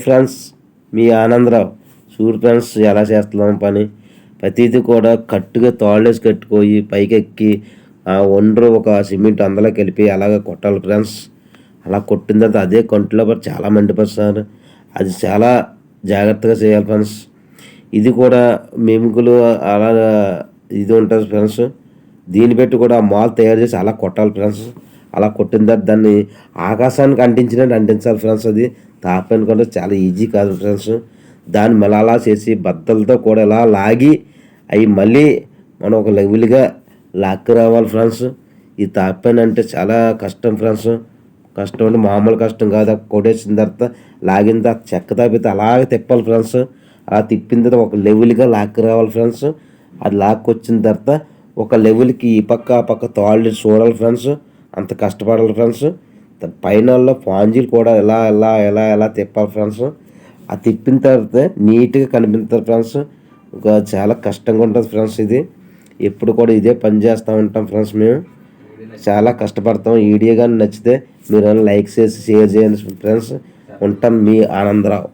Friends, మీ ఆనందరావు. చూడు friends ఎలా చేస్తున్నాం పని. ప్రతిదీ కూడా కట్టుగా తాళ్ళేసి కట్టుకోయి పైకెక్కి ఆ ఒండ్రు ఒక సిమెంట్ అందులోకి వెళ్ళిపోయి అలాగ కొట్టాలి ఫ్రెండ్స్. అలా కొట్టిన తర్వాత అదే కంట్లో పడి చాలా మండిపోతున్నారు. అది చాలా జాగ్రత్తగా చేయాలి ఫ్రెండ్స్. ఇది కూడా మెముకులు అలాగా ఇది ఉంటుంది ఫ్రెండ్స్. దీన్ని బట్టి కూడా మాల్ తయారు చేసి అలా కొట్టాలి ఫ్రెండ్స్. అలా కొట్టిన తర్వాత దాన్ని ఆకాశానికి అంటించినట్టు అంటించాలి ఫ్రెండ్స్. అది తాపని కూడా చాలా ఈజీ కాదు ఫ్రెండ్స్. దాన్ని మళ్ళీ అలా చేసి బద్దలతో కూడా ఇలా లాగి అవి మళ్ళీ మనం ఒక లెవెల్గా లాక్కి రావాలి ఫ్రెండ్స్. ఈ తాపని అంటే చాలా కష్టం ఫ్రెండ్స్. కష్టం అంటే మామూలు కష్టం కాదు. కొట్టేసిన తర్వాత లాగిన తర్వాత చెక్క తాపితే అలాగే తిప్పాలి ఫ్రెండ్స్. అలా తిప్పిన తర్వాత ఒక లెవెల్గా లాక్కి రావాలి ఫ్రెండ్స్. అది లాక్కి వచ్చిన తర్వాత ఒక లెవెల్కి ఈ పక్క ఆ పక్క తాళ్ళు చూడాలి ఫ్రెండ్స్. అంత కష్టపడాలి ఫ్రెండ్స్. పైన పాంజీలు కూడా ఎలా ఎలా ఎలా ఎలా తిప్పాలి ఫ్రెండ్స్. ఆ తిప్పిన తర్వాత నీట్గా కనిపిస్తుంది ఫ్రెండ్స్. ఇంకా చాలా కష్టంగా ఉంటుంది ఫ్రెండ్స్. ఇది ఎప్పుడు కూడా ఇదే పని చేస్తూ ఉంటాం ఫ్రెండ్స్. మేము చాలా కష్టపడతాం. ఈ వీడియో కానీ నచ్చితే మీరు లైక్ చేసి షేర్ చేయండి ఫ్రెండ్స్. ఉంటాం, మీ ఆనందరావు.